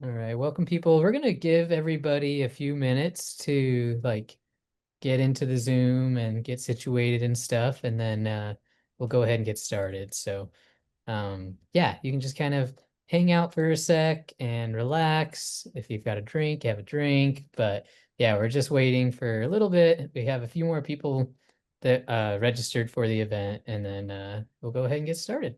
All right, welcome people. We're gonna give everybody a few minutes to get into the Zoom and get situated and stuff, and then we'll go ahead and get started. So yeah, you can just kind of hang out for a sec and relax. If you've got a drink, have a drink. But yeah, we're just waiting for a little bit. We have a few more people that registered for the event, and then we'll go ahead and get started.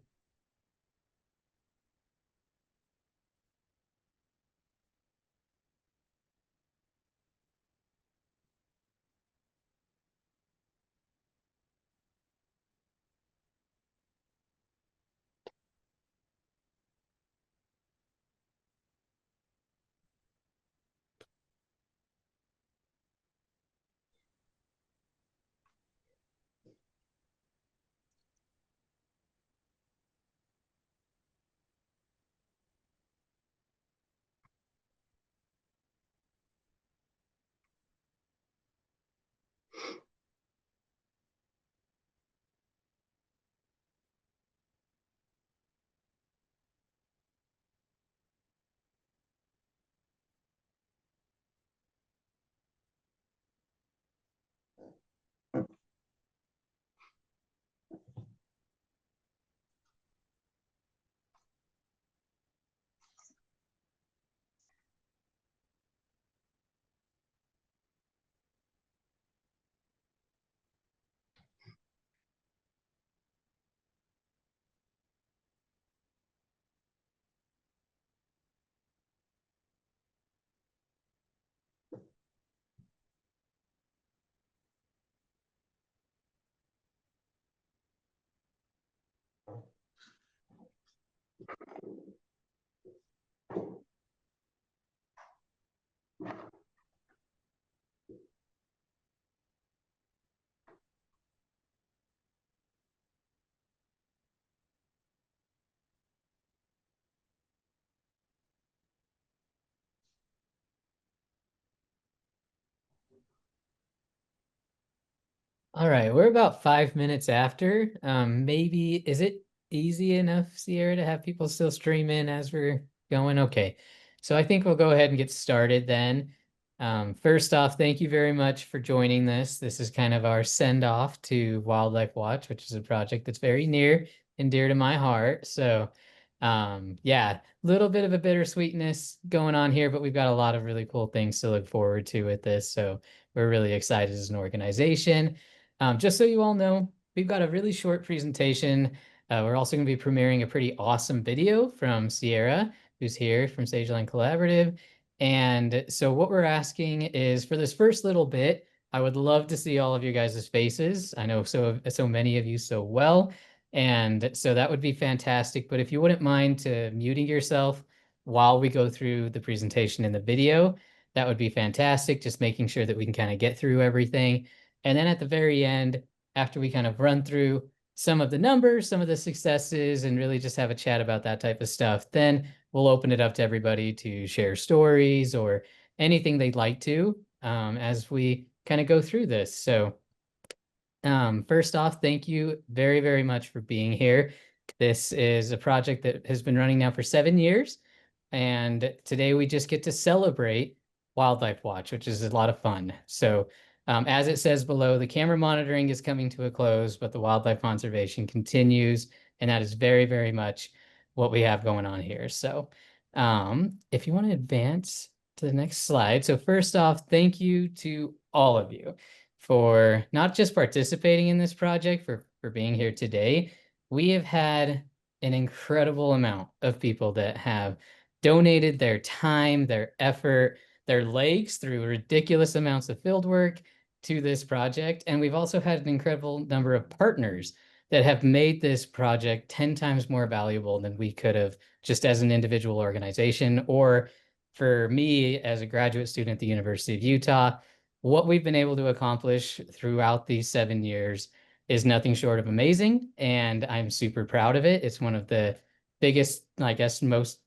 All right, we're about 5 minutes after. Maybe is it easy enough, Sierra, to have people still stream in as we're going? Okay, so I think we'll go ahead and get started then. First off, thank you very much for joining this. This is kind of our send off to Wildlife Watch, which is a project that's very near and dear to my heart. So, yeah, a little bit of a bittersweetness going on here, but we've got a lot of really cool things to look forward to with this. So, we're really excited as an organization. Just so you all know, we've got a really short presentation. We're also going to be premiering a pretty awesome video from Sierra, who's here from Sageland Collaborative. And so what we're asking is for this first little bit, I would love to see all of your guys' faces. I know so many of you so well. And so that would be fantastic. But if you wouldn't mind to muting yourself while we go through the presentation in the video, that would be fantastic. Just making sure that we can kind of get through everything. And then at the very end, after we kind of run through some of the numbers, some of the successes, and really just have a chat about that type of stuff, then we'll open it up to everybody to share stories or anything they'd like to as we kind of go through this. So first off, thank you very, very much for being here. This is a project that has been running now for 7 years. And today we just get to celebrate Wildlife Watch, which is a lot of fun. So as it says below, the camera monitoring is coming to a close, but the wildlife conservation continues. And that is very, very much what we have going on here. So if you want to advance to the next slide. So first off, thank you to all of you for not just participating in this project, for being here today. We have had an incredible amount of people that have donated their time, their effort, their legs through ridiculous amounts of field work to this project. And we've also had an incredible number of partners that have made this project 10 times more valuable than we could have just as an individual organization, or for me as a graduate student at the University of Utah. What we've been able to accomplish throughout these 7 years is nothing short of amazing, and I'm super proud of it. It's one of the biggest, I guess, most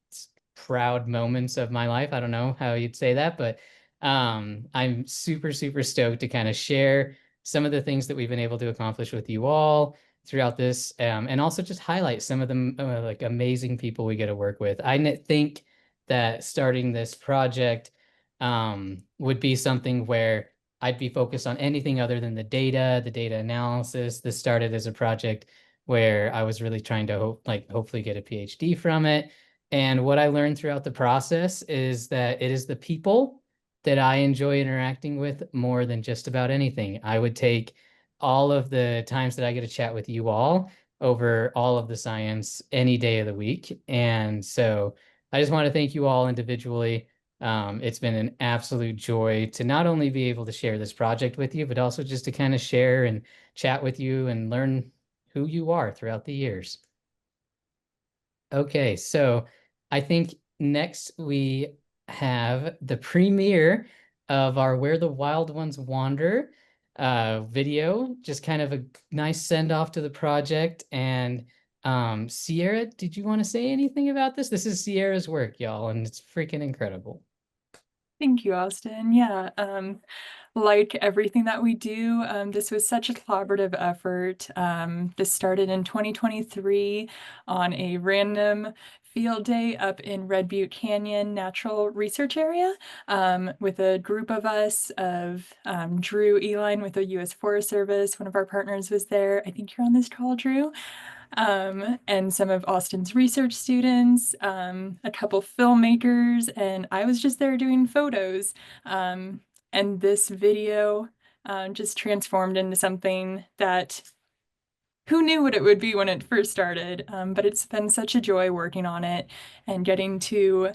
proud moments of my life. I don't know how you'd say that, but I'm super, super stoked to kind of share some of the things that we've been able to accomplish with you all throughout this, and also just highlight some of the like amazing people we get to work with. I think that starting this project would be something where I'd be focused on anything other than the data analysis. This started as a project where I was really trying to hopefully get a PhD from it. And what I learned throughout the process is that it is the people that I enjoy interacting with more than just about anything. I would take all of the times that I get to chat with you all over all of the science any day of the week. And so I just want to thank you all individually. It's been an absolute joy to not only be able to share this project with you, but also just to kind of share and chat with you and learn who you are throughout the years. Okay, so I think next we have the premiere of our Where the Wild Ones Wander video, just kind of a nice send off to the project. And Sierra, did you want to say anything about this? This is Sierra's work, y'all, and it's freaking incredible. Thank you, Austin. Yeah, like everything that we do, this was such a collaborative effort. This started in 2023 on a random field day up in Red Butte Canyon Natural Research Area with a group of us of Drew Eline with the U.S. Forest Service. One of our partners was there. I think you're on this call, Drew. And some of Austin's research students, a couple filmmakers, and I was just there doing photos. And this video just transformed into something that who knew what it would be when it first started, but it's been such a joy working on it and getting to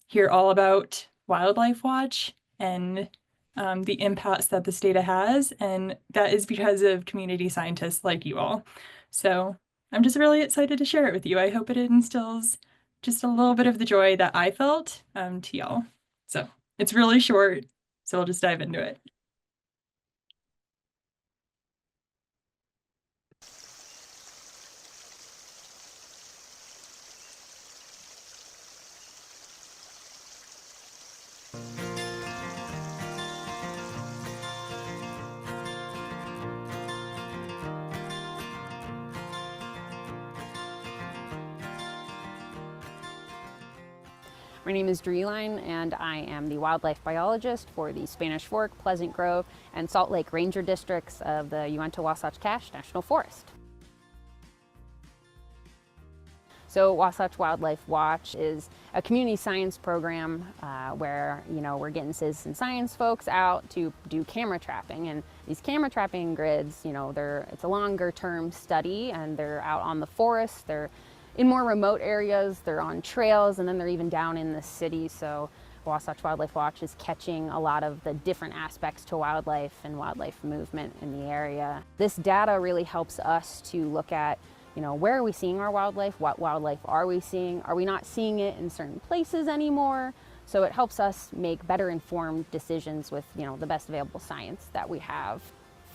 hear all about Wildlife Watch and the impacts that this data has, and that is because of community scientists like you all. So I'm just really excited to share it with you. I hope it instills just a little bit of the joy that I felt to y'all. So it's really short, so we'll just dive into it. My name is Drew Eline, and I am the wildlife biologist for the Spanish Fork, Pleasant Grove, and Salt Lake Ranger districts of the Uinta-Wasatch Cache National Forest. So Wasatch Wildlife Watch is a community science program where we're getting citizen science folks out to do camera trapping, and these camera trapping grids, it's a longer term study, and they're out on the forest, they're in more remote areas, they're on trails, and then they're even down in the city. So Wasatch Wildlife Watch is catching a lot of the different aspects to wildlife and wildlife movement in the area. This data really helps us to look at, where are we seeing our wildlife? What wildlife are we seeing? Are we not seeing it in certain places anymore? So it helps us make better informed decisions with, the best available science that we have.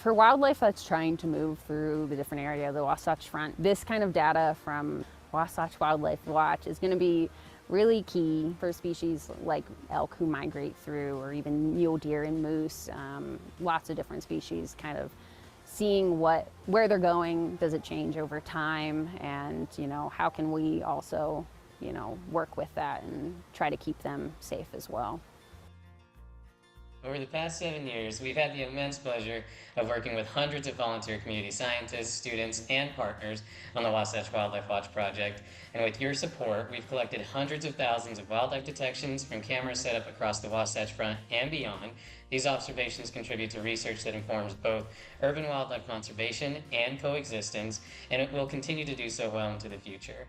For wildlife that's trying to move through the different area of the Wasatch Front, this kind of data from Wasatch Wildlife Watch is going to be really key for species like elk who migrate through, or even mule deer and moose, lots of different species, kind of seeing where they're going, does it change over time, and how can we also work with that and try to keep them safe as well. Over the past 7 years, we've had the immense pleasure of working with hundreds of volunteer community scientists, students, and partners on the Wasatch Wildlife Watch project. And with your support, we've collected hundreds of thousands of wildlife detections from cameras set up across the Wasatch Front and beyond. These observations contribute to research that informs both urban wildlife conservation and coexistence, and it will continue to do so well into the future.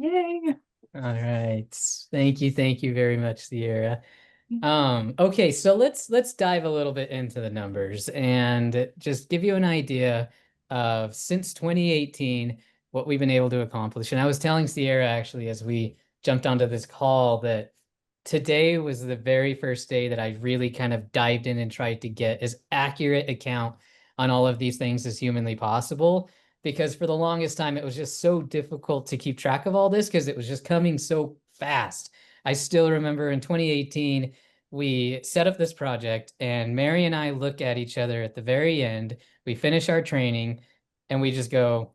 Yay! All right. Thank you very much, Sierra. Okay, so let's dive a little bit into the numbers and just give you an idea of since 2018 what we've been able to accomplish. And I was telling Sierra actually as we jumped onto this call that today was the very first day that I really kind of dived in and tried to get as accurate account on all of these things as humanly possible. Because for the longest time, it was just so difficult to keep track of all this because it was just coming so fast. I still remember in 2018, we set up this project, and Mary and I look at each other at the very end. We finish our training, and we just go,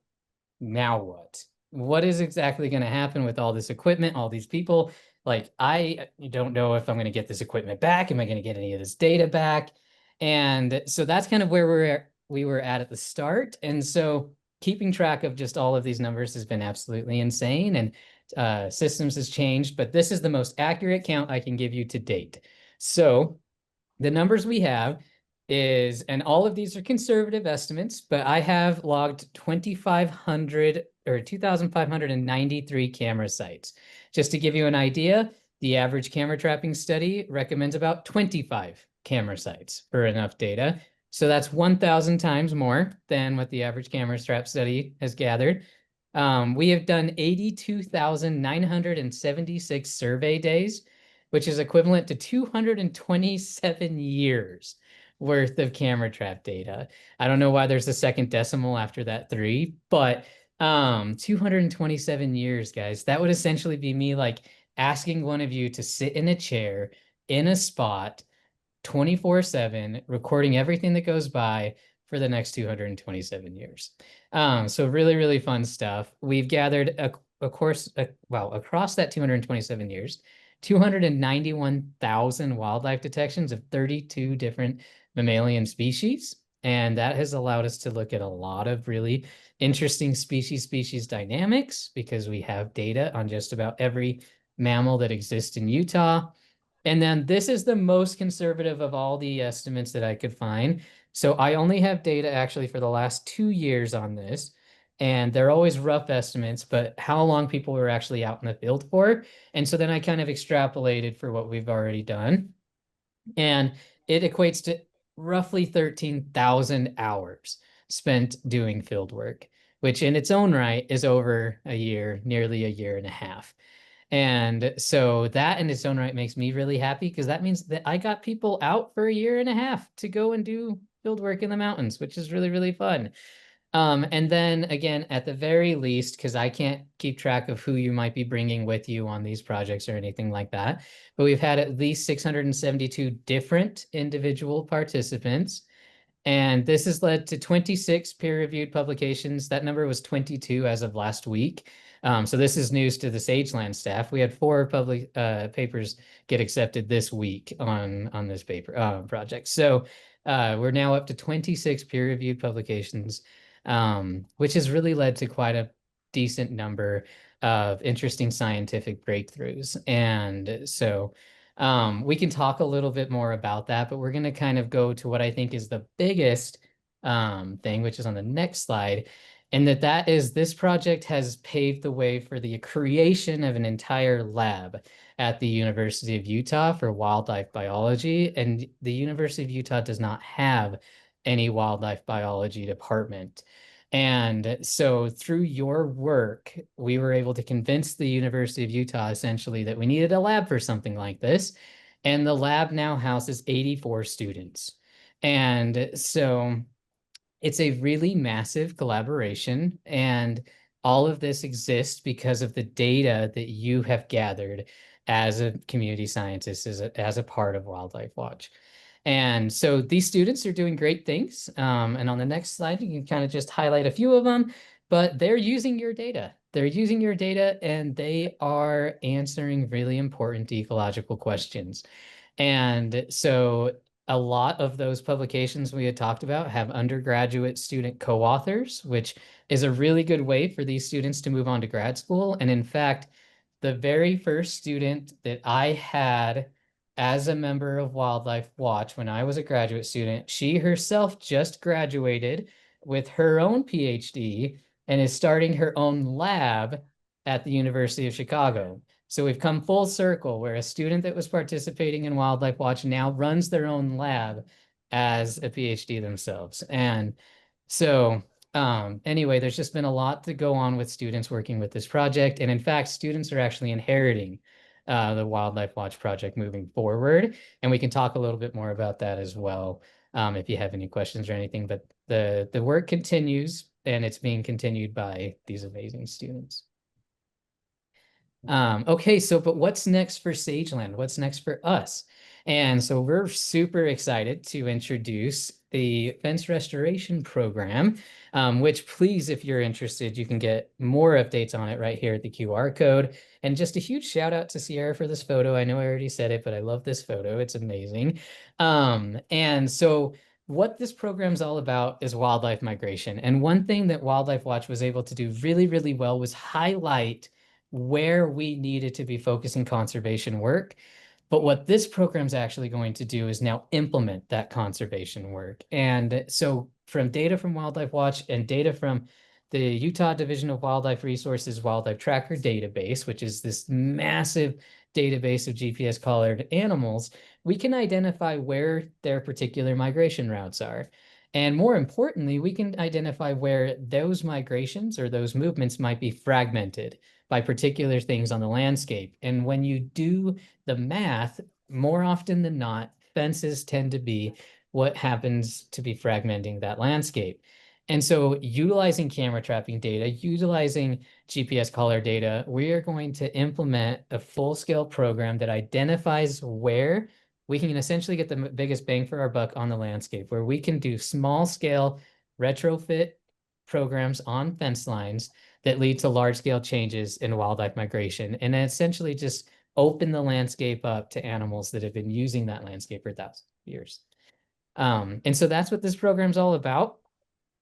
now what? What is exactly going to happen with all this equipment, all these people? Like, I don't know if I'm going to get this equipment back. Am I going to get any of this data back? And so that's kind of where we were at the start. And so keeping track of just all of these numbers has been absolutely insane. And systems has changed, but this is the most accurate count I can give you to date. So the numbers we have is, and all of these are conservative estimates, but I have logged 2,500 or 2,593 camera sites. Just to give you an idea, the average camera trapping study recommends about 25 camera sites for enough data. So that's 1,000 times more than what the average camera trap study has gathered. We have done 82,976 survey days, which is equivalent to 227 years worth of camera trap data. I don't know why there's a second decimal after that 3, but 227 years, guys. That would essentially be me like asking one of you to sit in a chair in a spot 24/7, recording everything that goes by for the next 227 years. So really, really fun stuff. We've gathered across that 227 years, 291,000 wildlife detections of 32 different mammalian species. And that has allowed us to look at a lot of really interesting species dynamics because we have data on just about every mammal that exists in Utah. And then this is the most conservative of all the estimates that I could find. So I only have data actually for the last 2 years on this. And they're always rough estimates, but how long people were actually out in the field for. And so then I kind of extrapolated for what we've already done. And it equates to roughly 13,000 hours spent doing field work, which in its own right is over a year, nearly a year and a half. And so that in its own right makes me really happy because that means that I got people out for a year and a half to go and do field work in the mountains, which is really, really fun. And then again, at the very least, because I can't keep track of who you might be bringing with you on these projects or anything like that, but we've had at least 672 different individual participants. And this has led to 26 peer-reviewed publications. That number was 22 as of last week. So this is news to the Sageland staff. We had 4 public papers get accepted this week on this paper project. So we're now up to 26 peer-reviewed publications, which has really led to quite a decent number of interesting scientific breakthroughs. And so we can talk a little bit more about that, but we're going to kind of go to what I think is the biggest thing, which is on the next slide. And that is this project has paved the way for the creation of an entire lab at the University of Utah for wildlife biology. And the University of Utah does not have any wildlife biology department. And so through your work, we were able to convince the University of Utah essentially that we needed a lab for something like this. And the lab now houses 84 students. And so it's a really massive collaboration, and all of this exists because of the data that you have gathered as a community scientist, as a part of Wildlife Watch. And so these students are doing great things. And on the next slide, you can kind of just highlight a few of them, but they're using your data. They're using your data and they are answering really important ecological questions. And so a lot of those publications we had talked about have undergraduate student co-authors, which is a really good way for these students to move on to grad school. And in fact, the very first student that I had as a member of Wildlife Watch when I was a graduate student, she herself just graduated with her own PhD and is starting her own lab at the University of Chicago. So we've come full circle where a student that was participating in Wildlife Watch now runs their own lab as a PhD themselves. And so Anyway, there's just been a lot to go on with students working with this project. And in fact, students are actually inheriting the Wildlife Watch project moving forward. And we can talk a little bit more about that as well, if you have any questions or anything. But the work continues, and it's being continued by these amazing students. Okay, so but what's next for Sageland? What's next for us? And so we're super excited to introduce the fence restoration program, which please, if you're interested, you can get more updates on it right here at the QR code. And just a huge shout out to Sierra for this photo. I know I already said it, but I love this photo. It's amazing. And so what this program's all about is wildlife migration. And one thing that Wildlife Watch was able to do really, really well was highlight where we needed to be focusing conservation work. But what this program's actually going to do is now implement that conservation work. And so from data from Wildlife Watch and data from the Utah Division of Wildlife Resources Wildlife Tracker database, which is this massive database of GPS collared animals, we can identify where their particular migration routes are. And more importantly, we can identify where those migrations or those movements might be fragmented by particular things on the landscape. And when you do the math, more often than not, fences tend to be what happens to be fragmenting that landscape. And so utilizing camera trapping data, utilizing GPS collar data, we are going to implement a full-scale program that identifies where we can essentially get the biggest bang for our buck on the landscape, where we can do small-scale retrofit programs on fence lines that lead to large-scale changes in wildlife migration, and essentially just open the landscape up to animals that have been using that landscape for thousands of years. And so that's what this program's all about.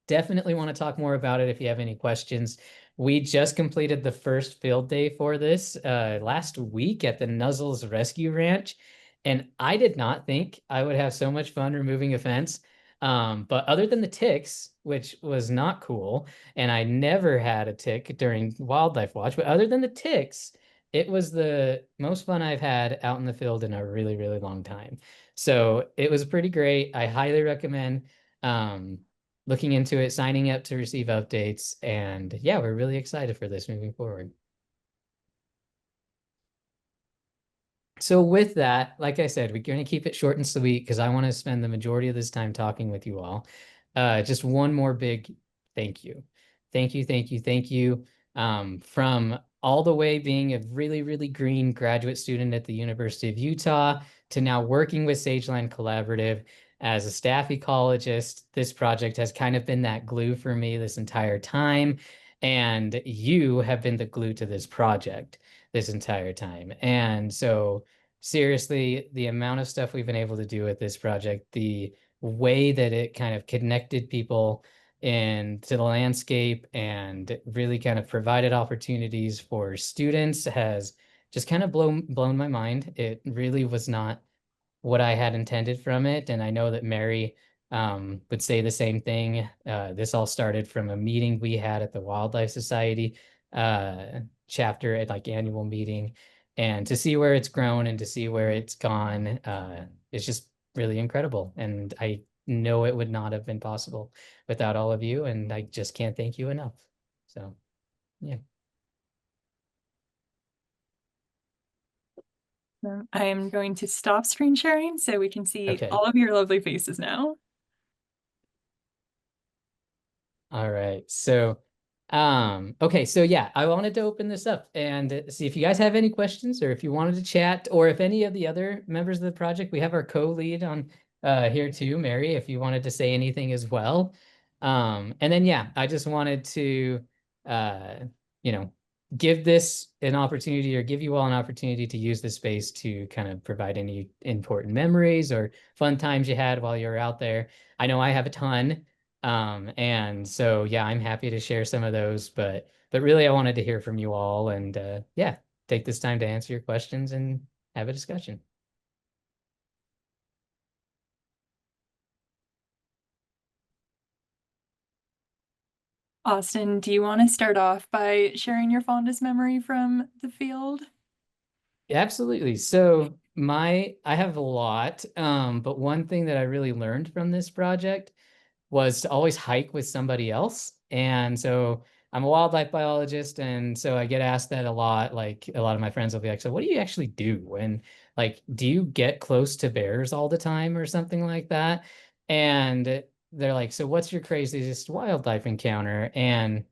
Definitely want to talk more about it if you have any questions. We just completed the first field day for this last week at the Nuzzles Rescue Ranch, and I did not think I would have so much fun removing a fence. But other than the ticks, which was not cool, and I never had a tick during Wildlife Watch, but other than the ticks, it was the most fun I've had out in the field in a really, really long time. So it was pretty great. I highly recommend looking into it, signing up to receive updates. And yeah, we're really excited for this moving forward. So with that, like I said, we're going to keep it short and sweet because I want to spend the majority of this time talking with you all. Just one more big thank you. Thank you, thank you, thank you. From all the way being a really, really green graduate student at the University of Utah to now working with Sageland Collaborative as a staff ecologist, this project has kind of been that glue for me this entire time. And you have been the glue to this project this entire time. And so seriously, the amount of stuff we've been able to do with this project, the way that it kind of connected people into the landscape and really kind of provided opportunities for students has just kind of blown my mind. It really was not what I had intended from it. And I know that Mary would say the same thing. This all started from a meeting we had at the Wildlife Society chapter at like annual meeting. And to see where it's grown and to see where it's gone is just really incredible. And I know it would not have been possible without all of you. And I just can't thank you enough. So, yeah. I am going to stop screen sharing so we can see Okay. all of your lovely faces now. All right. So, okay. So yeah, I wanted to open this up and see if you guys have any questions or if you wanted to chat or if any of the other members of the project, we have our co-lead on here too, Mary, if you wanted to say anything as well. And then, yeah, I just wanted to, uh, you know, give this an opportunity or give you all an opportunity to use this space to kind of provide any important memories or fun times you had while you were out there. I know I have a ton. And so, yeah, I'm happy to share some of those, but really I wanted to hear from you all and yeah, take this time to answer your questions and have a discussion. Austin, do you want to start off by sharing your fondest memory from the field? Absolutely. So I have a lot, but one thing that I really learned from this project was to always hike with somebody else. And so I'm a wildlife biologist, and so I get asked that a lot. Like a lot of my friends will be like, "So what do you actually do? And like, do you get close to bears all the time or something like that?" And they're like, "So what's your craziest wildlife encounter?" And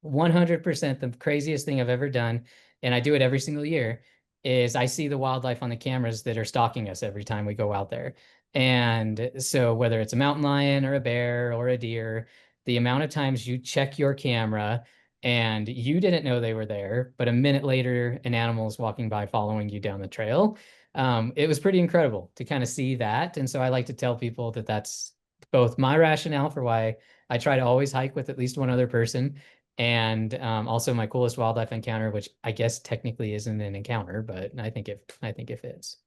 100% the craziest thing I've ever done, and I do it every single year, is I see the wildlife on the cameras that are stalking us every time we go out there. And so whether it's a mountain lion or a bear or a deer, the amount of times you check your camera and you didn't know they were there, but a minute later, an animal is walking by following you down the trail. It was pretty incredible to kind of see that. And so I like to tell people that that's both my rationale for why I try to always hike with at least one other person, and also my coolest wildlife encounter, which I guess technically isn't an encounter, but I think it fits.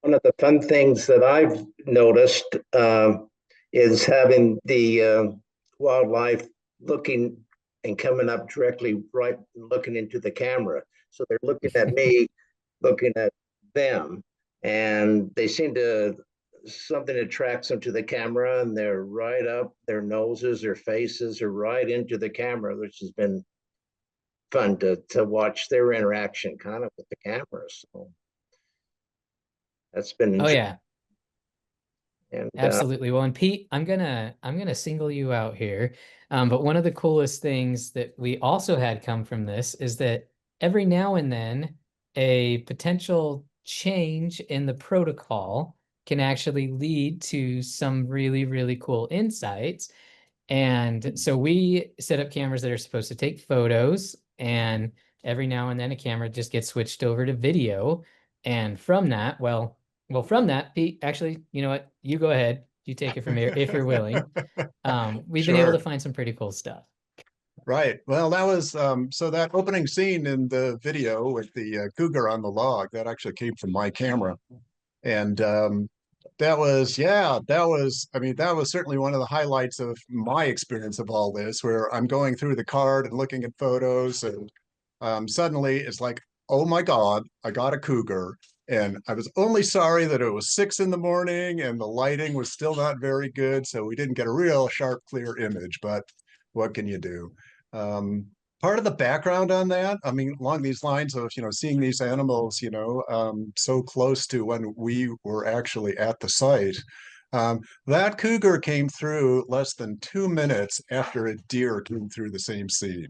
One of the fun things that I've noticed is having the wildlife looking and coming up directly right, looking into the camera. So they're looking at me, looking at them, and they seem to, something attracts them to the camera, and they're right up, their noses, their faces are right into the camera, which has been fun to watch their interaction kind of with the camera. So that's been Oh interesting. yeah, And absolutely. Well, and Pete, I'm gonna single you out here. But one of the coolest things that we also had come from this is that every now and then a potential change in the protocol can actually lead to some really, really cool insights. And so we set up cameras that are supposed to take photos, and every now and then a camera just gets switched over to video. And from that, from that, Pete, actually, you know what? You go ahead. You take it from here if you're willing. We've been able to Sure. find some pretty cool stuff. Right. Well, that was so that opening scene in the video with the cougar on the log, that actually came from my camera. And that was, yeah, that was, I mean, that was certainly one of the highlights of my experience of all this, where I'm going through the card and looking at photos, and suddenly it's like, oh my God, I got a cougar. And I was only sorry that it was 6 in the morning and the lighting was still not very good. So we didn't get a real sharp, clear image, but what can you do? Um, Part of the background on that, I mean, along these lines of, seeing these animals, so close to when we were actually at the site, that cougar came through less than 2 minutes after a deer came through the same scene.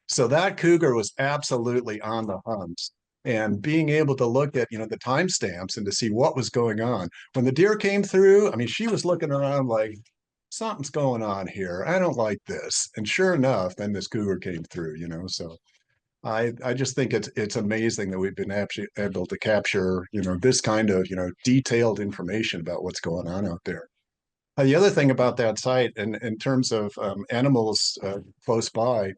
So that cougar was absolutely on the hunt. And being able to look at, the timestamps and to see what was going on. When the deer came through, I mean, she was looking around like, something's going on here. I don't like this. And sure enough, then this cougar came through, so I just think it's amazing that we've been actually able to capture, this kind of, detailed information about what's going on out there. The other thing about that site, and in terms of animals close by,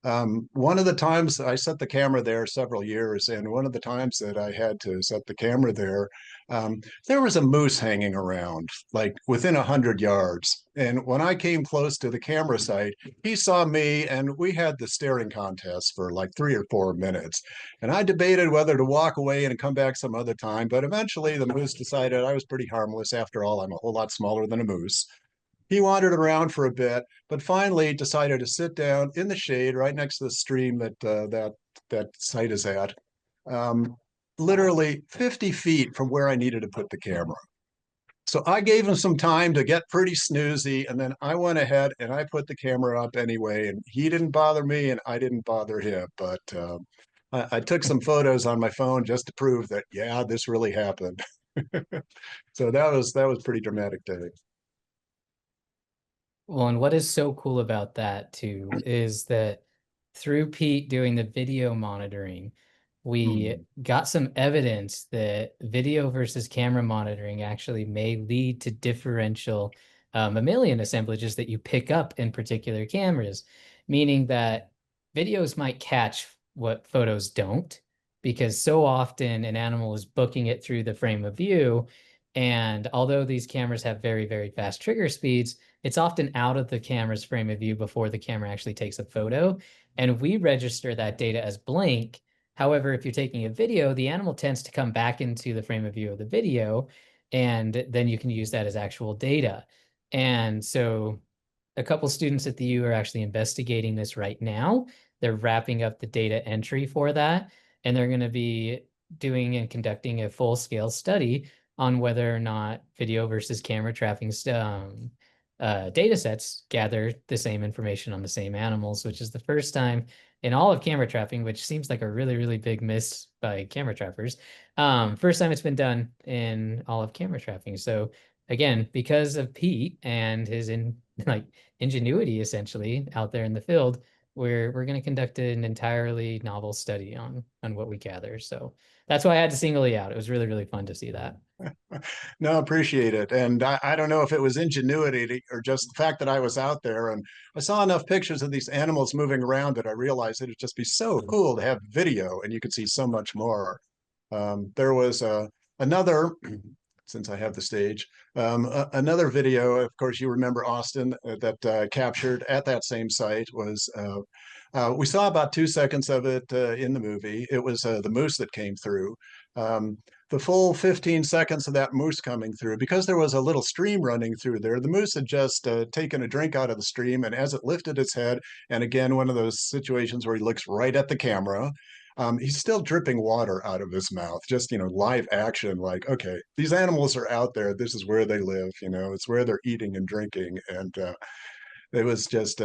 one of the times I set the camera there several years, and one of the times that I had to set the camera there, there was a moose hanging around, like within 100 yards. And when I came close to the camera site, he saw me, and we had the staring contest for like 3 or 4 minutes. And I debated whether to walk away and come back some other time, but eventually the moose decided I was pretty harmless. After all, I'm a whole lot smaller than a moose. He wandered around for a bit, but finally decided to sit down in the shade right next to the stream that site is at, um, literally 50 feet from where I needed to put the camera. So I gave him some time to get pretty snoozy, and then I went ahead and I put the camera up anyway, and he didn't bother me and I didn't bother him. But I took some photos on my phone just to prove that, yeah, this really happened. So that was pretty dramatic day. Well, and what is so cool about that too is that through Pete doing the video monitoring, we Hmm. got some evidence that video versus camera monitoring actually may lead to differential mammalian assemblages that you pick up in particular cameras, meaning that videos might catch what photos don't, because so often an animal is booking it through the frame of view. And although these cameras have very, very fast trigger speeds, it's often out of the camera's frame of view before the camera actually takes a photo. And we register that data as blank. However, if you're taking a video, the animal tends to come back into the frame of view of the video, and then you can use that as actual data. And so a couple students at the U are actually investigating this right now. They're wrapping up the data entry for that, and they're going to be doing and conducting a full-scale study on whether or not video versus camera trapping data sets gather the same information on the same animals, which is the first time in all of camera trapping, which seems like a really, really big miss by camera trappers. First time it's been done in all of camera trapping. So again, because of Pete and his ingenuity essentially out there in the field, we're going to conduct an entirely novel study on what we gather. So that's why I had to single you out. It was really, really fun to see that. No, appreciate it. And I don't know if it was ingenuity or just the fact that I was out there and I saw enough pictures of these animals moving around that I realized it'd just be so cool to have video and you could see so much more. There was another, since I have the stage, another video, of course, you remember Austin, that captured at that same site was, we saw about 2 seconds of it in the movie. It was the moose that came through. The full 15 seconds of that moose coming through, because there was a little stream running through there, the moose had just taken a drink out of the stream. And as it lifted its head, and again, one of those situations where he looks right at the camera, he's still dripping water out of his mouth, just, live action. Like, okay, these animals are out there. This is where they live, it's where they're eating and drinking. And it was just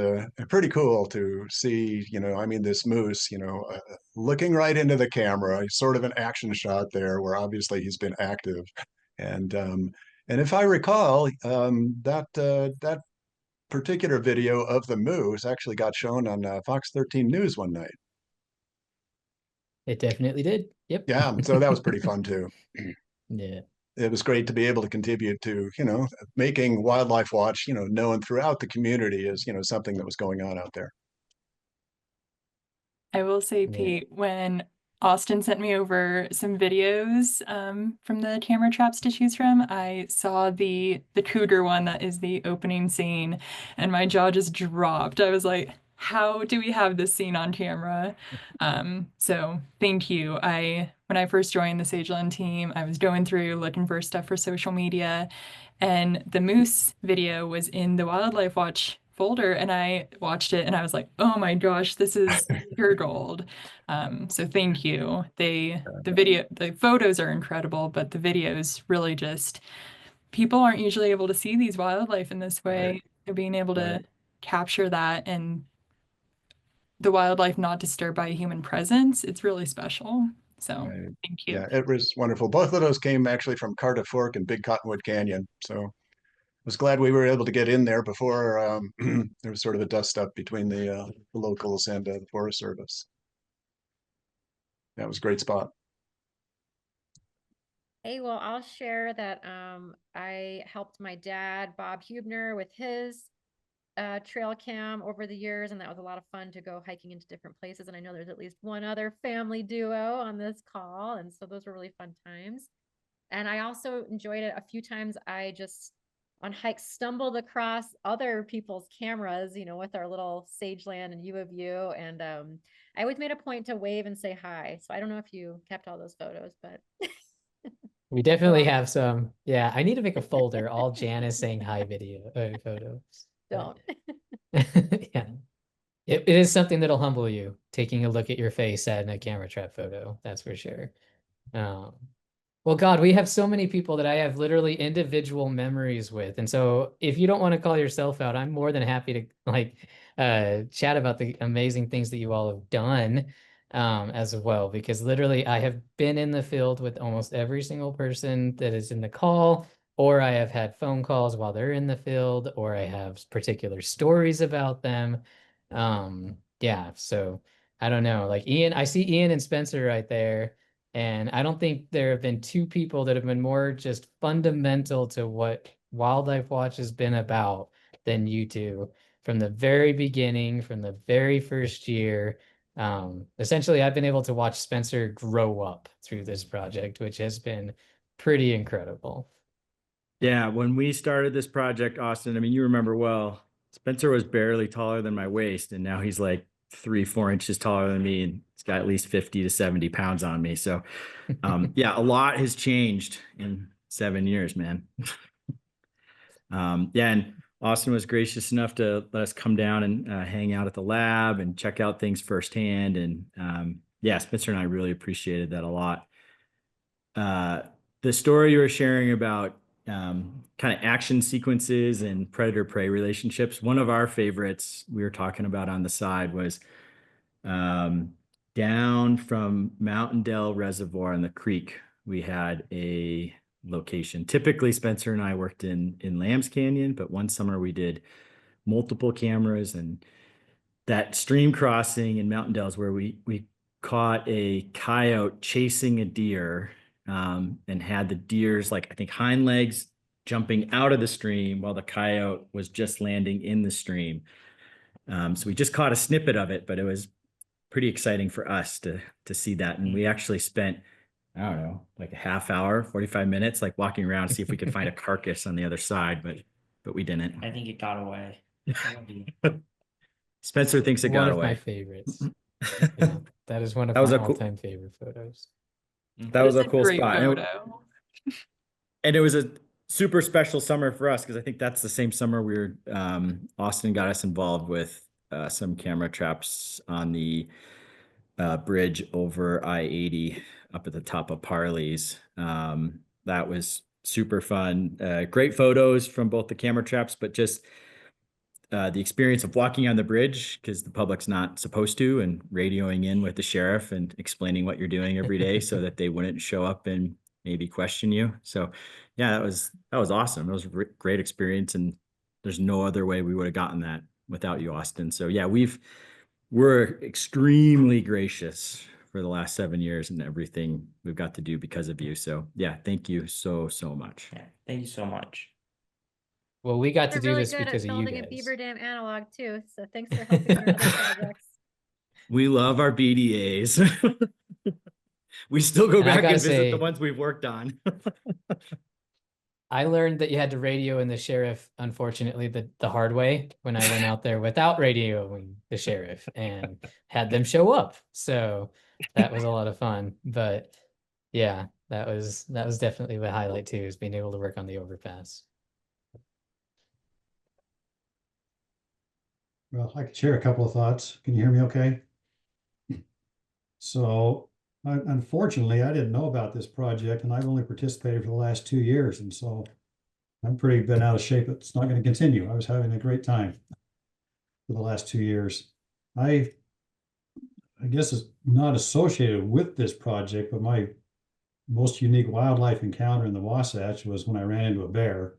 pretty cool to see, this moose, looking right into the camera, sort of an action shot there where obviously he's been active. And if I recall, that particular video of the moose actually got shown on Fox 13 News one night. It definitely did. Yep. Yeah, so that was pretty fun too. Yeah. It was great to be able to contribute to, making Wildlife Watch, known throughout the community as, something that was going on out there. I will say, Yeah. Pete, when Austin sent me over some videos from the camera traps to choose from, I saw the cougar one that is the opening scene, and my jaw just dropped. I was like, how do we have this scene on camera? So thank you. When I first joined the Sageland team, I was going through looking for stuff for social media, and the moose video was in the Wildlife Watch folder, and I watched it and I was like, oh my gosh, this is pure gold. So thank you. The photos are incredible, but the videos really just, people aren't usually able to see these wildlife in this way. Right. So being able to Right. capture that and the wildlife not disturbed by a human presence, it's really special. So Right. thank you. Yeah, it was wonderful. Both of those came actually from Carter Fork and Big Cottonwood Canyon. So I was glad we were able to get in there before there was sort of a dust up between the locals and the Forest Service. That was a great spot. Hey, well, I'll share that I helped my dad, Bob Hubner, with his trail cam over the years, and that was a lot of fun to go hiking into different places. And I know there's at least one other family duo on this call, and so those were really fun times. And I also enjoyed it a few times. I just on hikes stumbled across other people's cameras, with our little Sageland and U of U, and I always made a point to wave and say hi. So I don't know if you kept all those photos, but We definitely have some. Yeah, I need to make a folder, all Janice saying hi photos. don't. Yeah. It is something that'll humble you, taking a look at your face at in a camera trap photo, that's for sure. Um, well, God, we have so many people that I have literally individual memories with. And so if you don't want to call yourself out, I'm more than happy to chat about the amazing things that you all have done as well, because literally I have been in the field with almost every single person that is in the call, or I have had phone calls while they're in the field, or I have particular stories about them. Yeah, so I don't know. Like Ian, I see Ian and Spencer right there. And I don't think there have been two people that have been more just fundamental to what Wildlife Watch has been about than you two from the very beginning, from the very first year. Essentially, I've been able to watch Spencer grow up through this project, which has been pretty incredible. Yeah, when we started this project, Austin, I mean, you remember well, Spencer was barely taller than my waist, and now he's like 3-4 inches taller than me, and it's got at least 50 to 70 pounds on me. So yeah, a lot has changed in 7 years, man. Yeah, and Austin was gracious enough to let us come down and hang out at the lab and check out things firsthand. And yeah, Spencer and I really appreciated that a lot. The story you were sharing about kind of action sequences and predator-prey relationships, one of our favorites we were talking about on the side was down from Mountain Dell Reservoir in the creek. We had a location. Typically, Spencer and I worked in Lambs Canyon, but one summer we did multiple cameras, and that stream crossing in Mountain Dells where we caught a coyote chasing a deer, and had the deer's, like, I think hind legs jumping out of the stream while the coyote was just landing in the stream. So we just caught a snippet of it, but it was pretty exciting for us to see that. And we actually spent, I don't know, like a half hour, 45 minutes, like walking around to see if we could find a carcass on the other side, but we didn't. I think it got away. Spencer thinks it One got of my away. favorites. Yeah, that is one of That was my a cool- all-time favorite photos. That was It's a cool great spot. photo. And it was a super special summer for us because I think that's the same summer we were, Austin got us involved with some camera traps on the bridge over I-80 up at the top of Parley's. That was super fun. Great photos from both the camera traps, but just the experience of walking on the bridge because the public's not supposed to, and radioing in with the sheriff and explaining what you're doing every day so that they wouldn't show up and maybe question you. So yeah, that was awesome. It was a great experience, and there's no other way we would have gotten that without you, Austin. So yeah, we're extremely gracious for the last 7 years and everything we've got to do because of you. So yeah, thank you so much. Yeah, thank you so much. Well, we got to They're do really this good because at of you building a guys. beaver dam analog too. So thanks for helping our other projects. We love our BDAs. We still go And I back gotta and visit the say- ones we've worked on. I learned that you had to radio in the sheriff, unfortunately, the hard way when I went out there without radioing the sheriff and had them show up. So that was a lot of fun. But yeah, that was definitely the highlight too, is being able to work on the overpass. Well, I could share a couple of thoughts. Can you hear me okay? So, unfortunately, I didn't know about this project, and I've only participated for the last 2 years, and so I'm pretty been out of shape. It's not going to continue. I was having a great time for the last 2 years. I guess it's not associated with this project, but my most unique wildlife encounter in the Wasatch was when I ran into a bear.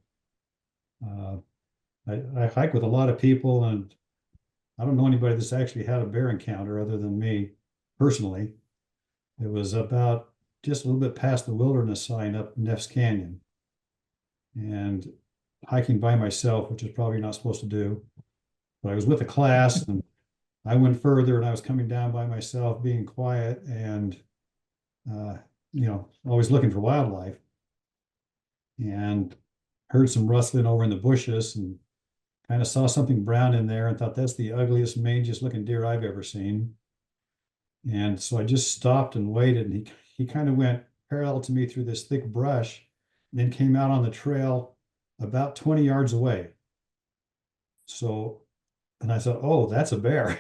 I hike with a lot of people, and I don't know anybody that's actually had a bear encounter other than me personally. It was about just a little bit past the wilderness sign up Neff's Canyon, and hiking by myself, which is probably not supposed to do. But I was with a class, and I went further, and I was coming down by myself, being quiet, and always looking for wildlife, and heard some rustling over in the bushes, and kind of saw something brown in there and thought that's the ugliest, mangiest looking deer I've ever seen. And so I just stopped and waited, and he kind of went parallel to me through this thick brush, and then came out on the trail about 20 yards away. So, and I thought, oh, that's a bear.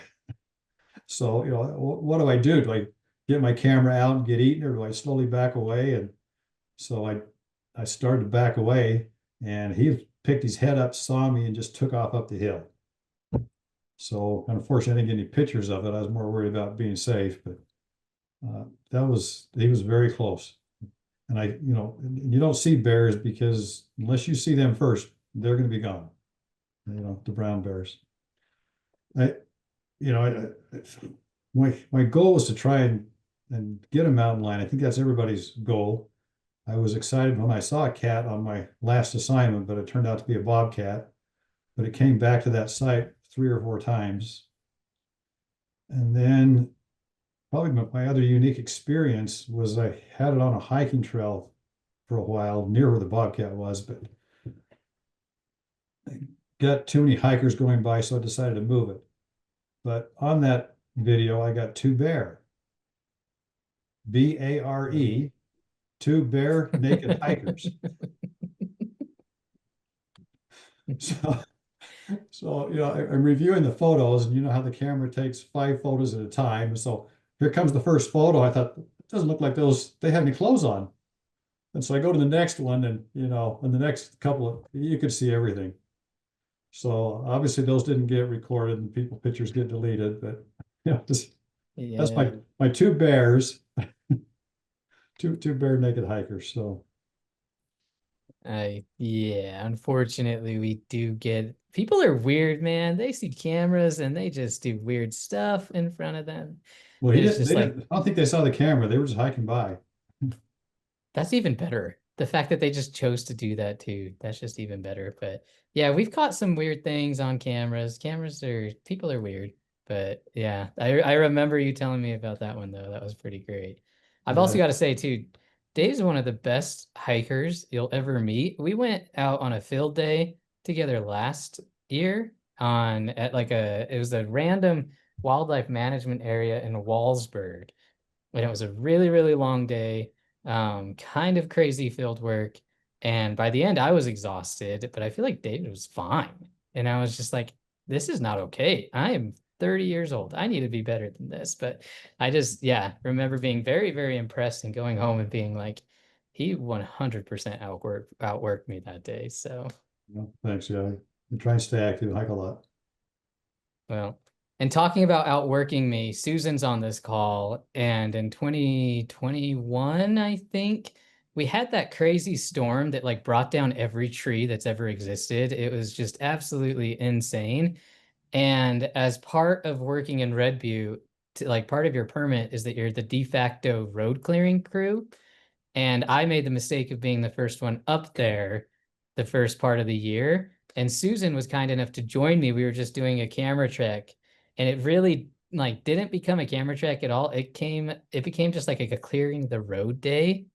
So, what do I do? Do I get my camera out and get eaten, or do I slowly back away? And so I started to back away, and he picked his head up, saw me, and just took off up the hill. So unfortunately, I didn't get any pictures of it. I was more worried about being safe, but he was very close. And you don't see bears because unless you see them first, they're going to be gone. The brown bears. My goal was to try and get a mountain lion. I think that's everybody's goal. I was excited when I saw a cat on my last assignment, but it turned out to be a bobcat. But it came back to that site 3 or 4 times. And then probably my other unique experience was I had it on a hiking trail for a while near where the bobcat was, but I got too many hikers going by, so I decided to move it. But on that video, I got two bear. BARE, two bare naked hikers. So I'm reviewing the photos, and you know how the camera takes 5 photos at a time. So here comes the first photo. I thought, it doesn't look like they have any clothes on. And so I go to the next one, and in the next couple you could see everything. So obviously those didn't get recorded, and pictures get deleted. But that's Yeah. my two bears, two bare naked hikers. So yeah, unfortunately we do get people are weird, man. They see cameras and they just do weird stuff in front of them. well, It's just they like didn't. I don't think they saw the camera. They were just hiking by. that's even better. The fact that they just chose to do that too, that's just even better. But yeah, we've caught some weird things on cameras. People are weird. But yeah, I remember you telling me about that one though. That was pretty great. I've also Yeah. got to say too, Dave's one of the best hikers you'll ever meet. We went out on a field day together last year it was a random wildlife management area in Walsburg. And it was a really, really long day, kind of crazy field work. And by the end, I was exhausted, but I feel like David was fine. And I was just like, this is not okay. I am 30 years old. I need to be better than this. But I just, yeah, remember being very, very impressed and going home and being like, he 100% outworked me that day. So, Well, thanks, yeah. I try and stay active, hike a lot. well, and talking about outworking me, Susan's on this call, and in 2021, I think we had that crazy storm that like brought down every tree that's ever existed. It was just absolutely insane. And as part of working in Red Butte, like part of your permit is that you're the de facto road clearing crew. And I made the mistake of being the first one up there the first part of the year. And Susan was kind enough to join me. We were just doing a camera trek, and it really like didn't become a camera trek at all. It became just like a clearing the road day.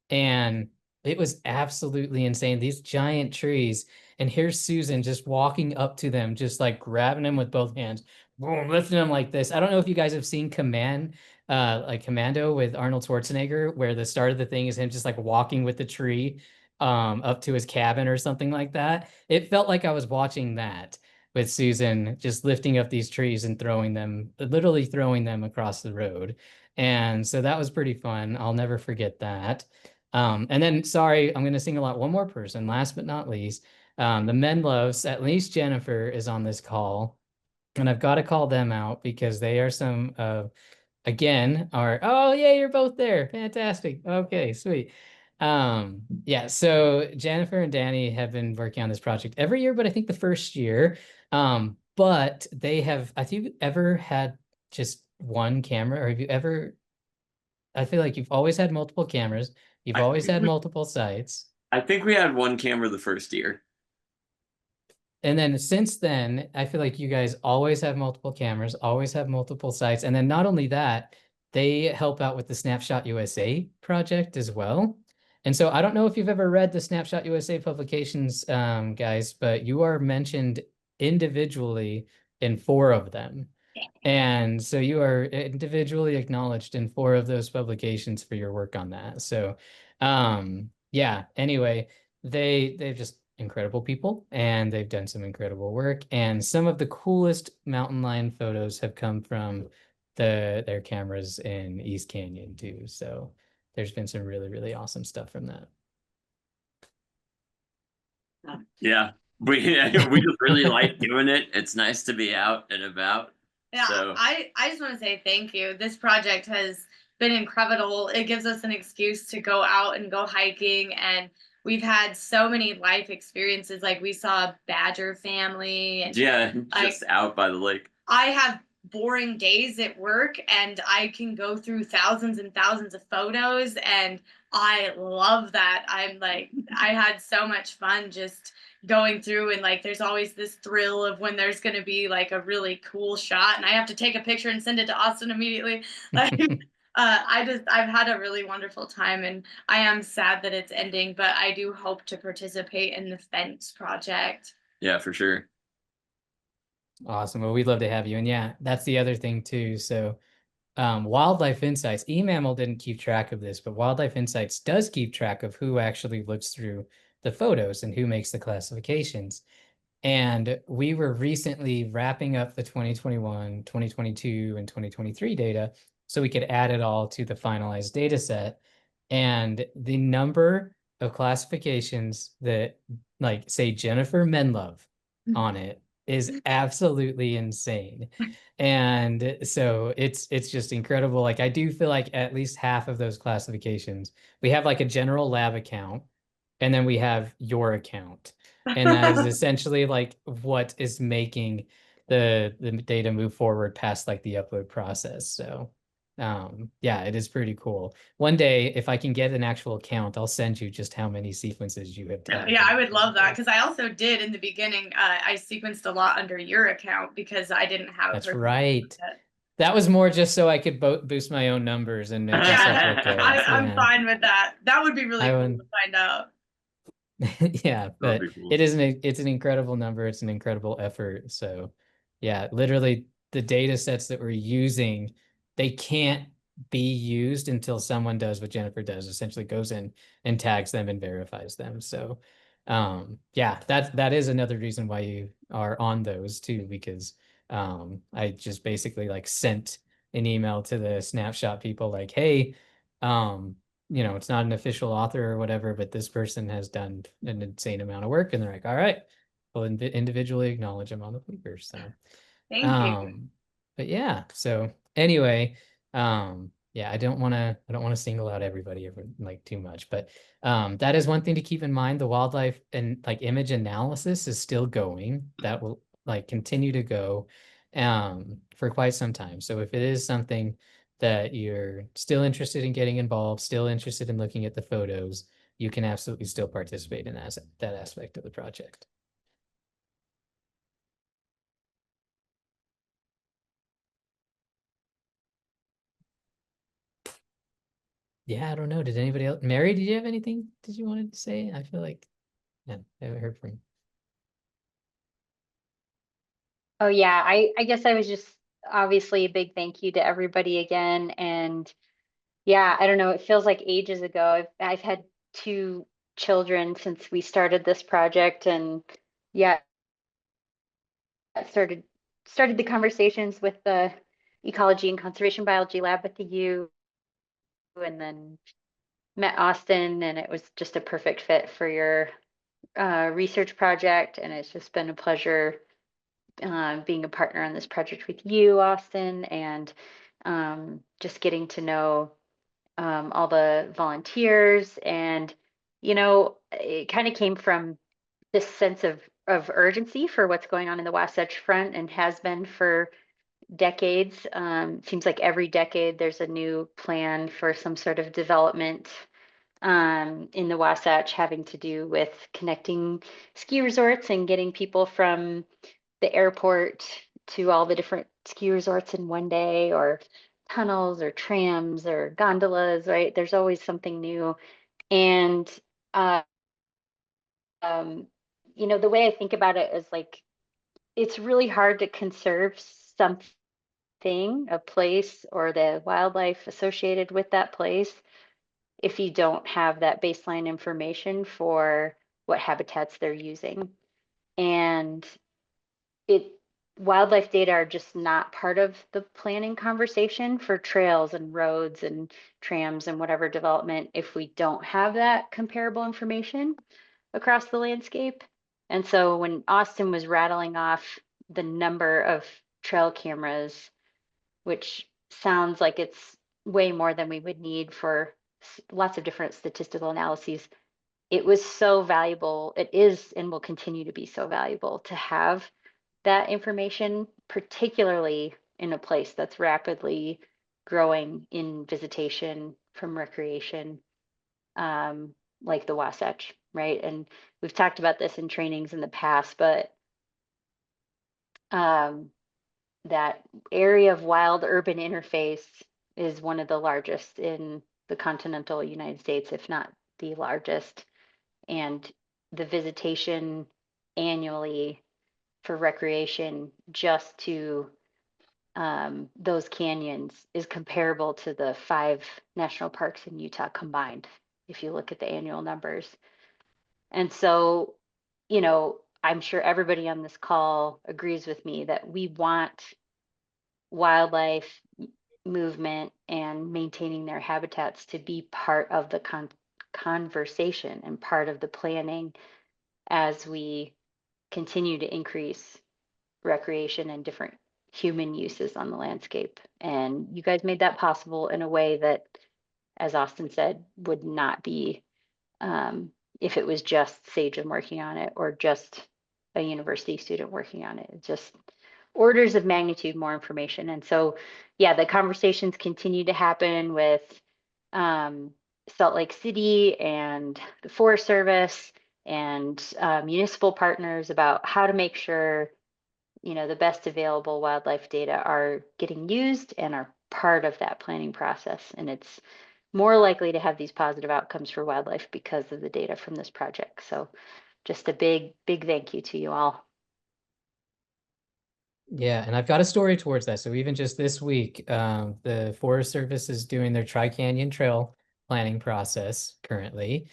And it was absolutely insane. These giant trees. And here's Susan just walking up to them, just like grabbing them with both hands, boom, lifting them like this. I don't know if you guys have seen Commando with Arnold Schwarzenegger, where the start of the thing is him just like walking with the tree up to his cabin or something like that. It felt like I was watching that with Susan just lifting up these trees and literally throwing them across the road. And so that was pretty fun. I'll never forget that. And then, sorry, I'm going to sing a lot. One more person, last but not least, the Menlows, at least Jennifer is on this call. And I've got to call them out because they are oh, yeah, you're both there. Fantastic. Okay, sweet. Yeah, so Jennifer and Danny have been working on this project every year, but I think the first year. But have you ever had just one camera, or I feel like you've always had multiple cameras. You've always had multiple sites. I think we had one camera the first year. And then since then, I feel like you guys always have multiple cameras, always have multiple sites. And then not only that, they help out with the Snapshot USA project as well. And so I don't know if you've ever read the Snapshot USA publications, guys, but you are mentioned individually in 4 of them. And so you are individually acknowledged in 4 of those publications for your work on that. So yeah, anyway, they're just incredible people, and they've done some incredible work. And some of the coolest mountain lion photos have come from their cameras in East Canyon too. So there's been some really, really awesome stuff from that. Yeah, we just really like doing it. It's nice to be out and about. Yeah, So I just want to say thank you. This project has been incredible. It gives us an excuse to go out and go hiking, and we've had so many life experiences. Like we saw a badger family, and yeah, just out by the lake. I have boring days at work, and I can go through thousands and thousands of photos, and I love that. I had so much fun just going through, and like there's always this thrill of when there's going to be like a really cool shot and I have to take a picture and send it to Austin immediately. Like I've had a really wonderful time, and I am sad that it's ending, but I do hope to participate in the fence project. Yeah, for sure. Awesome. Well, we'd love to have you. And yeah, that's the other thing too. So Wildlife Insights, eMammal didn't keep track of this, but Wildlife Insights does keep track of who actually looks through the photos and who makes the classifications. And we were recently wrapping up the 2021, 2022, and 2023 data so we could add it all to the finalized data set. And the number of classifications that, like, say Jennifer Menlove on it is absolutely insane. And so it's just incredible. Like, I do feel like at least half of those classifications, we have like a general lab account, and then we have your account. And that is essentially like what is making the data move forward past like the upload process. So yeah, it is pretty cool. One day, if I can get an actual count, I'll send you just how many sequences you have tagged. Yeah, I would love that, because I also did in the beginning. I sequenced a lot under your account because I didn't have. That's right. That was more just so I could boost my own numbers and make myself look good. I'm fine with that. That would be really cool to find out. Yeah, but cool. it's an incredible number. It's an incredible effort. So yeah, literally the data sets that we're using, they can't be used until someone does what Jennifer does, essentially goes in and tags them and verifies them. So yeah, that is another reason why you are on those too, because I just basically like sent an email to the snapshot people like, hey, it's not an official author or whatever, but this person has done an insane amount of work, and they're like, all right, we'll individually acknowledge them on the paper. So thank you. But yeah, so anyway, yeah, I don't want to single out everybody like too much, but that is one thing to keep in mind. The wildlife and like image analysis is still going. That will like continue to go for quite some time. So if it is something that you're still interested in getting involved, still interested in looking at the photos, you can absolutely still participate in that aspect of the project. Yeah, I don't know. Did anybody else? Mary, did you have anything did you wanted to say? I feel like no, I haven't heard from you. Oh yeah, I guess I was just obviously a big thank you to everybody again. And yeah, I don't know, it feels like ages ago. I've had 2 children since we started this project, and yeah, started the conversations with the ecology and conservation biology lab at the U, and then met Austin, and it was just a perfect fit for your research project. And it's just been a pleasure being a partner on this project with you, Austin, and just getting to know all the volunteers. And, it kind of came from this sense of urgency for what's going on in the Wasatch Front, and has been for decades. Seems like every decade there's a new plan for some sort of development in the Wasatch, having to do with connecting ski resorts and getting people from the airport to all the different ski resorts in one day, or tunnels or trams or gondolas, right? There's always something new. And uh, um, the way I think about it is like, it's really hard to conserve something, a place, or the wildlife associated with that place, if you don't have that baseline information for what habitats they're using. And it wildlife data are just not part of the planning conversation for trails and roads and trams and whatever development if we don't have that comparable information across the landscape. And so when Austin was rattling off the number of trail cameras, which sounds like it's way more than we would need for lots of different statistical analyses, it was so valuable. It is and will continue to be so valuable to have that information, particularly in a place that's rapidly growing in visitation from recreation, like the Wasatch, right? And we've talked about this in trainings in the past, but that area of wild urban interface is one of the largest in the continental United States, if not the largest. And the visitation annually for recreation just to those canyons is comparable to the 5 national parks in Utah combined, if you look at the annual numbers. And so, you know, I'm sure everybody on this call agrees with me that we want wildlife movement and maintaining their habitats to be part of the conversation and part of the planning as we continue to increase recreation and different human uses on the landscape. And you guys made that possible in a way that, as Austin said, would not be if it was just Sageland working on it or just a university student working on it. It's just orders of magnitude more information. And so, yeah, the conversations continue to happen with Salt Lake City and the Forest Service and municipal partners about how to make sure, you know, the best available wildlife data are getting used and are part of that planning process. And it's more likely to have these positive outcomes for wildlife because of the data from this project. So just a big, big thank you to you all. Yeah, and I've got a story towards that. So even just this week, the Forest Service is doing their Tri-Canyon Trail planning process currently.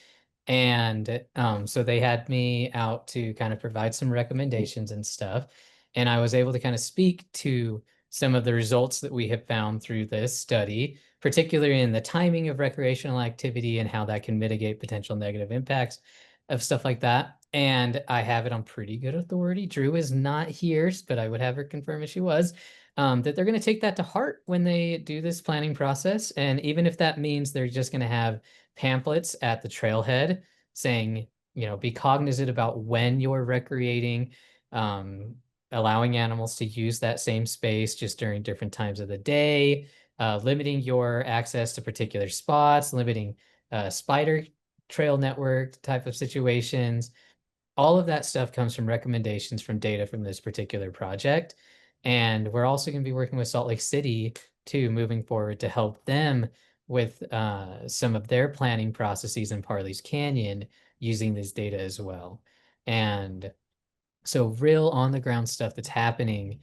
And so they had me out to kind of provide some recommendations and stuff. And I was able to kind of speak to some of the results that we have found through this study, particularly in the timing of recreational activity and how that can mitigate potential negative impacts of stuff like that. And I have it on pretty good authority. Drew is not here, but I would have her confirm if she was, that they're going to take that to heart when they do this planning process. And even if that means they're just going to have pamphlets at the trailhead saying, you know, be cognizant about when you're recreating, allowing animals to use that same space just during different times of the day, limiting your access to particular spots, limiting spider trail network type of situations. All of that stuff comes from recommendations from data from this particular project. And we're also going to be working with Salt Lake City too, moving forward to help them with some of their planning processes in Parley's Canyon using this data as well. And so real on the ground stuff that's happening,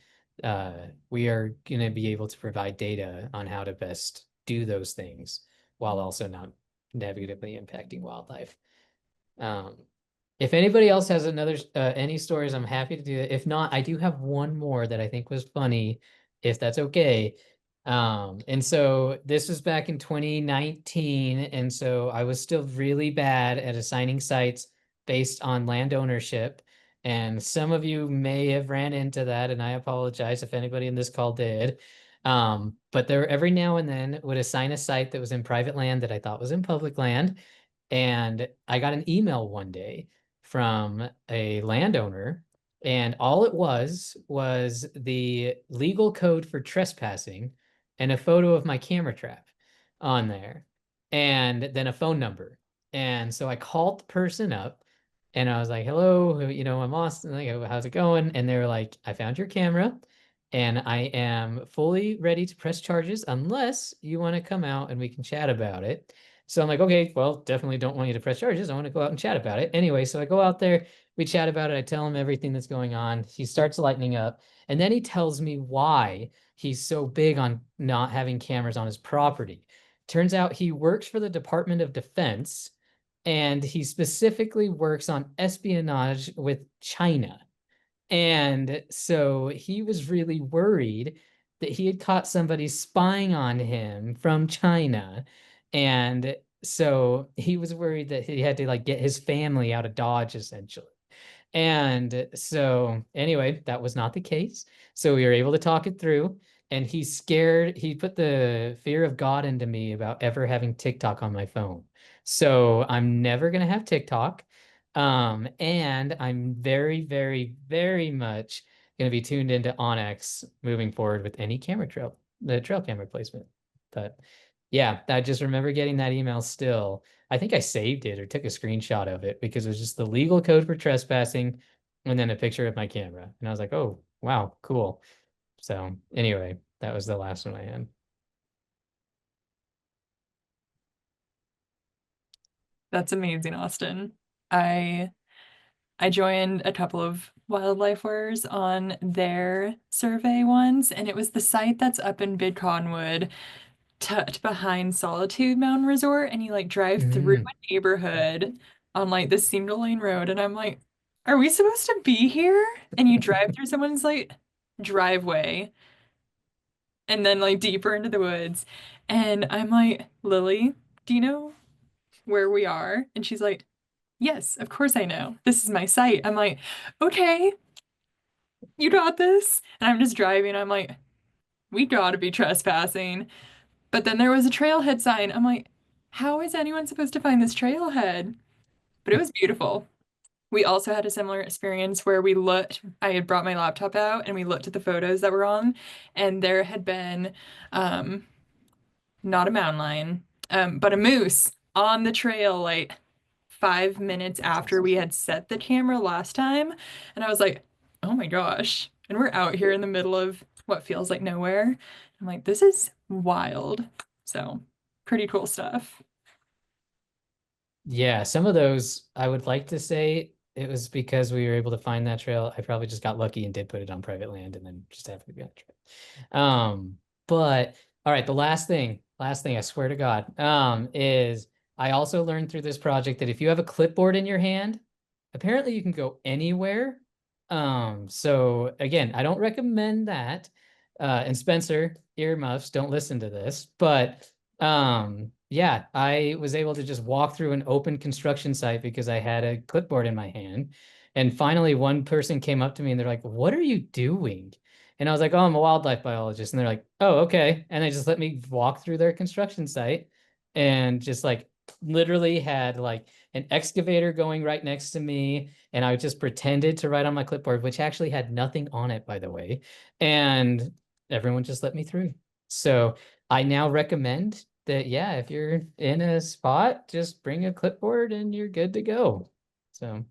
we are going to be able to provide data on how to best do those things while also not negatively impacting wildlife. If anybody else has any stories, I'm happy to do it. If not, I do have one more that I think was funny, if that's okay. And so this was back in 2019, and so I was still really bad at assigning sites based on land ownership. And some of you may have ran into that, and I apologize if anybody in this call did. But there every now and then would assign a site that was in private land that I thought was in public land. And I got an email one day from a landowner, and all it was the legal code for trespassing and a photo of my camera trap on there, and then a phone number. And so I called the person up and I was like, hello, you know, I'm Austin, like, how's it going? And they were like, I found your camera and I am fully ready to press charges unless you want to come out and we can chat about it. So I'm like, okay, well, definitely don't want you to press charges. I want to go out and chat about it. Anyway, so I go out there, we chat about it. I tell him everything that's going on. He starts lightening up. And then he tells me why he's so big on not having cameras on his property. Turns out he works for the Department of Defense, and he specifically works on espionage with China. And so he was really worried that he had caught somebody spying on him from China. And so he was worried that he had to like get his family out of Dodge essentially. And so anyway, that was not the case. So we were able to talk it through, and he put the fear of God into me about ever having TikTok on my phone. So I'm never going to have TikTok. And I'm very, very, very much going to be tuned into Onyx moving forward with any the trail camera placement. But yeah, I just remember getting that email still. I think I saved it or took a screenshot of it because it was just the legal code for trespassing and then a picture of my camera. And I was like, oh, wow, cool. So anyway, that was the last one I had. That's amazing, Austin. I joined a couple of wildlifers on their survey once, and it was the site that's up in Bidconwood, tucked behind Solitude Mountain Resort, and you like drive through Mm. a neighborhood on like the single lane road, and I'm like, are we supposed to be here? And you drive through someone's like driveway and then like deeper into the woods. And I'm like, Lily, do you know where we are? And she's like, yes, of course I know. This is my site. I'm like, okay, you got this. And I'm just driving. I'm like, we gotta be trespassing. But then there was a trailhead sign. I'm like, how is anyone supposed to find this trailhead? But it was beautiful. We also had a similar experience where I had brought my laptop out and we looked at the photos that were on, and there had been um, not a mountain lion, but a moose on the trail like 5 minutes after we had set the camera last time. And I was like, oh my gosh. And we're out here in the middle of what feels like nowhere. I'm like, this is wild. So, pretty cool stuff. Yeah, some of those I would like to say it was because we were able to find that trail. I probably just got lucky and did put it on private land and then just happened to be on the trail. But all right, the last thing, I swear to God, is I also learned through this project that if you have a clipboard in your hand, apparently you can go anywhere. So again, I don't recommend that. And Spencer, earmuffs, don't listen to this, but yeah, I was able to just walk through an open construction site because I had a clipboard in my hand. And finally one person came up to me and they're like, what are you doing? And I was like, oh, I'm a wildlife biologist. And they're like, oh, okay. And they just let me walk through their construction site and just like literally had like an excavator going right next to me. And I just pretended to write on my clipboard, which actually had nothing on it, by the way. And everyone just let me through. So I now recommend that, yeah, if you're in a spot, just bring a clipboard and you're good to go. So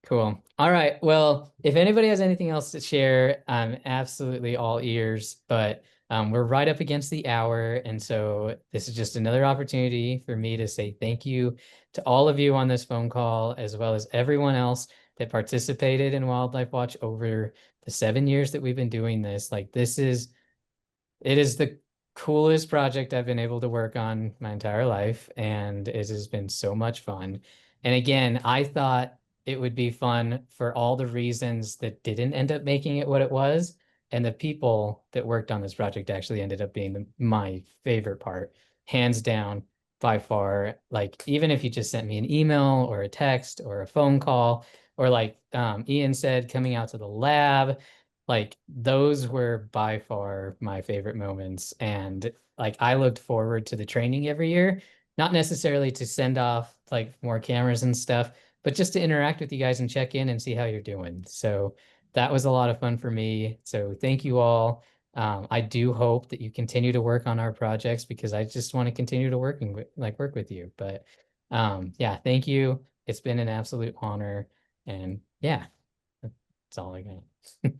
cool. All right. Well, if anybody has anything else to share, I'm absolutely all ears, but we're right up against the hour. And so this is just another opportunity for me to say thank you to all of you on this phone call, as well as everyone else that participated in Wildlife Watch over the 7 years that we've been doing this. Like it is the coolest project I've been able to work on my entire life, and it has been so much fun. And again, I thought it would be fun for all the reasons that didn't end up making it what it was. And the people that worked on this project actually ended up being my favorite part, hands down, by far. Like, even if you just sent me an email or a text or a phone call, or like Ian said, coming out to the lab, like those were by far my favorite moments. And like I looked forward to the training every year, not necessarily to send off like more cameras and stuff, but just to interact with you guys and check in and see how you're doing. So that was a lot of fun for me. So thank you all. I do hope that you continue to work on our projects because I just want to continue to work with you. But yeah, thank you. It's been an absolute honor. And yeah, that's all I got.